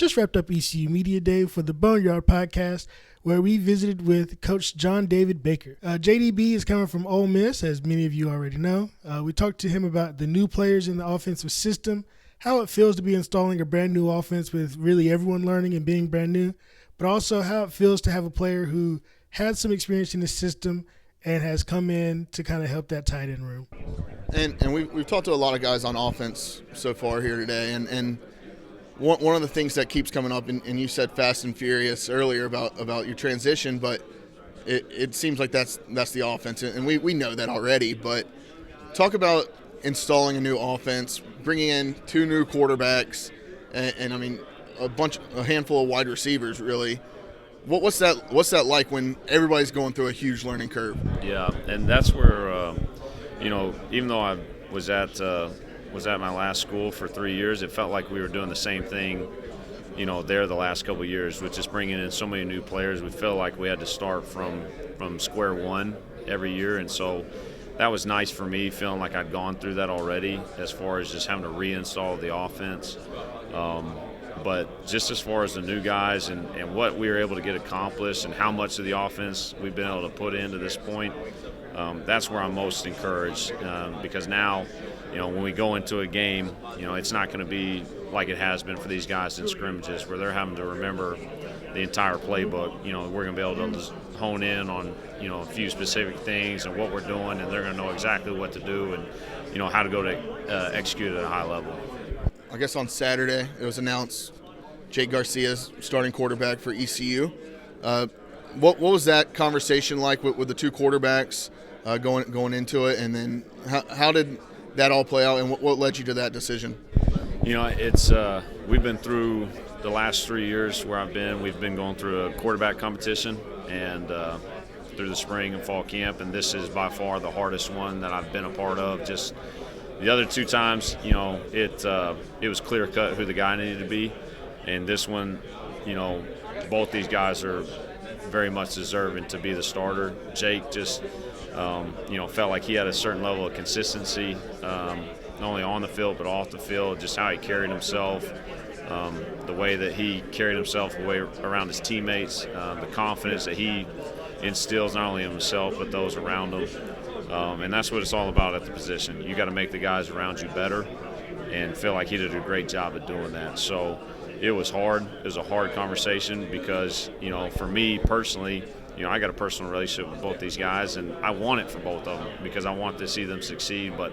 Just wrapped up ECU Media Day for the Boneyard podcast, where we visited with Coach John David Baker. JDB is coming from Ole Miss, as many of you already know. We talked to him about the new players in the offensive system, how it feels to be installing a brand new offense with really everyone learning and being brand new, but also how it feels to have a player who had some experience in the system and has come in to kind of help that tight end room. And we've talked to a lot of guys on offense so far here today, and one of the things that keeps coming up, and you said fast and furious earlier about your transition, but it seems like that's the offense, and we know that already. But talk about installing a new offense, bringing in two new quarterbacks, and I mean a handful of wide receivers, really. What's that like when everybody's going through a huge learning curve? Yeah, and that's where even though I was at my last school for 3 years, it felt like we were doing the same thing, there the last couple of years, with just bringing in so many new players. We felt like we had to start from square one every year, and so that was nice for me, feeling like I'd gone through that already as far as just having to reinstall the offense. But just as far as the new guys and what we were able to get accomplished and how much of the offense we've been able to put into this point, that's where I'm most encouraged, because now, when we go into a game, it's not going to be like it has been for these guys in scrimmages where they're having to remember the entire playbook. We're going to be able to just hone in on, a few specific things and what we're doing, and they're going to know exactly what to do and, how to go to execute at a high level. I guess on Saturday it was announced Jake Garcia's starting quarterback for ECU. What was that conversation like with the two quarterbacks going into it, and then how did that all play out, and what led you to that decision? It's we've been through the last 3 years where we've been going through a quarterback competition and through the spring and fall camp, and this is by far the hardest one that I've been a part of. Just the other two times, it was clear cut who the guy needed to be, and this one, both these guys are very much deserving to be the starter. Jake just, felt like he had a certain level of consistency, not only on the field but off the field, just how he carried himself, the way that he carried himself around his teammates, the confidence that he instills not only in himself but those around him. And that's what it's all about at the position. You got to make the guys around you better, and feel like he did a great job at doing that. So it was hard. It was a hard conversation because, for me personally, I got a personal relationship with both these guys, and I want it for both of them because I want to see them succeed. But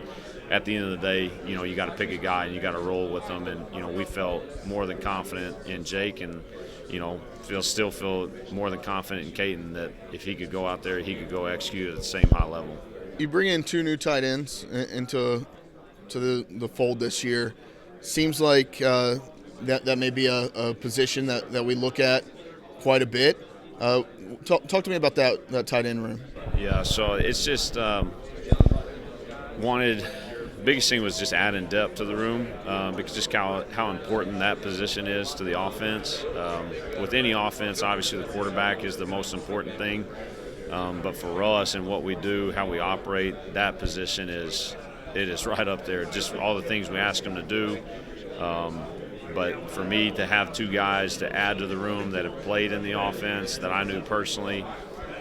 at the end of the day, you got to pick a guy and you got to roll with them. And, we felt more than confident in Jake, and, still feel more than confident in Caden that if he could go out there, he could go execute at the same high level. You bring in two new tight ends into the fold this year. Seems like that may be a position that we look at quite a bit. Talk to me about that tight end room. Yeah, so it's just biggest thing was just adding depth to the room, because just how important that position is to the offense. With any offense, obviously the quarterback is the most important thing. But for us and what we do, how we operate, that position is right up there. Just all the things we ask them to do. But for me to have two guys to add to the room that have played in the offense that I knew personally,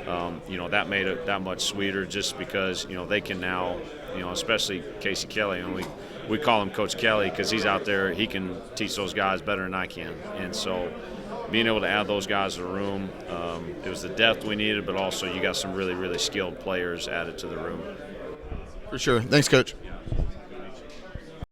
that made it that much sweeter, just because they can now, especially Casey Kelly, and we call him Coach Kelly because he's out there. He can teach those guys better than I can, and so being able to add those guys to the room, it was the depth we needed, but also you got some really, really skilled players added to the room. For sure. Thanks, Coach.